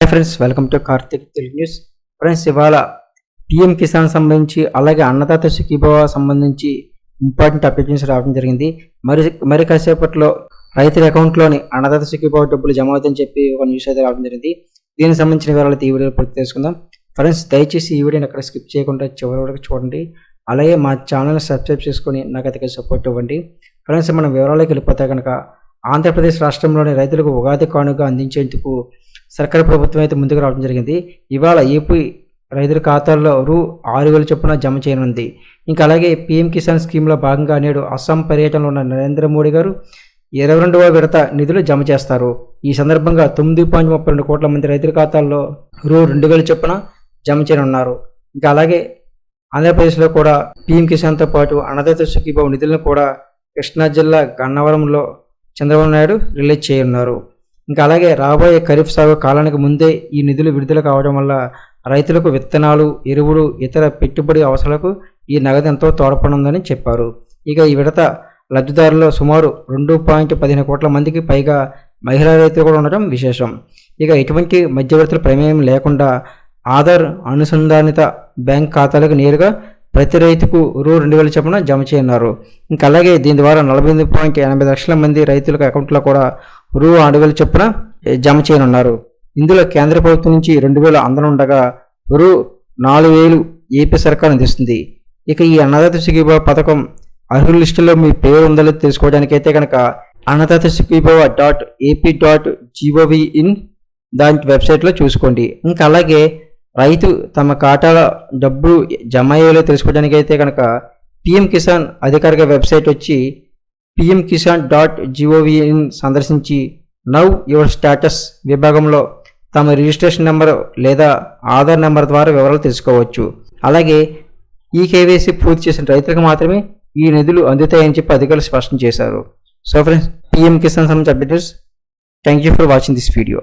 Friends, welcome to Karthik Telugu news. Friends, ఇవాళ PM Kisan సంబంధించి అలాగే అన్నదాత సుఖీభవ సంబంధించి ఇంపార్టెంట్ అప్డేట్స్ రావడం జరిగింది. మరి కాసేపట్లో రైతుల అకౌంట్లోని అన్నదాత సుఖీభవ డబ్బులు జమ అవుతాయని చెప్పి ఒక న్యూస్ అయితే రావడం జరిగింది. దీనికి సంబంధించిన వివరాలు ఈ వీడియో పూర్తి తెలుసుకుందాం. ఫ్రెండ్స్, దయచేసి ఈ వీడియోని అక్కడ స్కిప్ చేయకుండా చివరి వరకు చూడండి. అలాగే మా ఛానల్ని సబ్స్క్రైబ్ చేసుకొని నాకు అతిగా సపోర్ట్ ఇవ్వండి. ఫ్రెండ్స్, మనం వివరాలకు వెళ్ళిపోతే కనుక ఆంధ్రప్రదేశ్ రాష్ట్రంలోని రైతులకు ఉగాది కానుక అందించేందుకు సర్కారు ప్రభుత్వం అయితే ముందుకు రావడం జరిగింది. ఇవాళ ఏపీ రైతుల ఖాతాల్లో రూ. 6,000 చొప్పున జమ చేయనుంది. ఇంకా అలాగే పీఎం కిసాన్ స్కీమ్లో భాగంగా నేడు అస్సాం పర్యటనలో ఉన్న నరేంద్ర మోడీ గారు 22వ విడత నిధులు జమ చేస్తారు. ఈ సందర్భంగా 9.32 కోట్ల మంది రైతుల ఖాతాల్లో రూ. 2,000 చొప్పున జమ చేయనున్నారు. ఇంకా అలాగే ఆంధ్రప్రదేశ్లో కూడా పీఎం కిసాన్తో పాటు అన్నదాత సుఖీభవ నిధులను కూడా కృష్ణా జిల్లా గన్నవరంలో చంద్రబాబు నాయుడు రిలీజ్ చేయనున్నారు. ఇంకా అలాగే రాబోయే ఖరీఫ్ సాగు కాలానికి ముందే ఈ నిధులు విడుదల కావడం వల్ల రైతులకు విత్తనాలు, ఎరువులు, ఇతర పెట్టుబడి అవసరాలకు ఈ నగదు ఎంతో తోడ్పడుతుందని చెప్పారు. ఇక ఈ విడత లబ్ధిదారుల్లో సుమారు 2.15 కోట్ల మందికి పైగా మహిళా రైతులు కూడా ఉండటం విశేషం. ఇక ఎటువంటి మధ్యవర్తుల ప్రమేయం లేకుండా ఆధార్ అనుసంధానిత బ్యాంక్ ఖాతాలకు నేరుగా ప్రతి రైతుకు రూ. 2,000 చొప్పున జమ చేయనున్నారు. ఇంకా అలాగే దీని ద్వారా 48.80 లక్షల మంది రైతులకు అకౌంట్లో కూడా రూ. 6,000 చొప్పున జమ చేయనున్నారు. ఇందులో కేంద్ర ప్రభుత్వం నుంచి 2,000 అందనుండగా రూ. 4,000 ఏపీ సర్కార్ అందిస్తుంది. ఇక ఈ అన్నదాత సుఖీభవ పథకం అర్హుల లిస్టులో మీ పేరు ఉందో తెలుసుకోవడానికి అయితే కనుక అన్నదాత సుఖీభవ .ap.gov.in దాని వెబ్సైట్లో చూసుకోండి. ఇంకా అలాగే రైతు తమ ఖాతాల డబ్బు జమ అయ్యేలో తెలుసుకోవడానికి అయితే కనుక పిఎం కిసాన్ అధికారిక వెబ్సైట్ వచ్చి pmkisan.gov.in సందర్శించి నవ్ యువర్ స్టేటస్ విభాగంలో తమ రిజిస్ట్రేషన్ నెంబర్ లేదా ఆధార్ నెంబర్ ద్వారా వివరాలు తెలుసుకోవచ్చు. అలాగే ఈ కేవైసీ పూర్తి చేసిన రైతులకు మాత్రమే ఈ నిధులు అందుతాయని చెప్పి అధికారులు స్పష్టం చేశారు. సో ఫ్రెండ్స్, పిఎం కిసాన్ సంబంధించిన updates. Thank you for watching this video.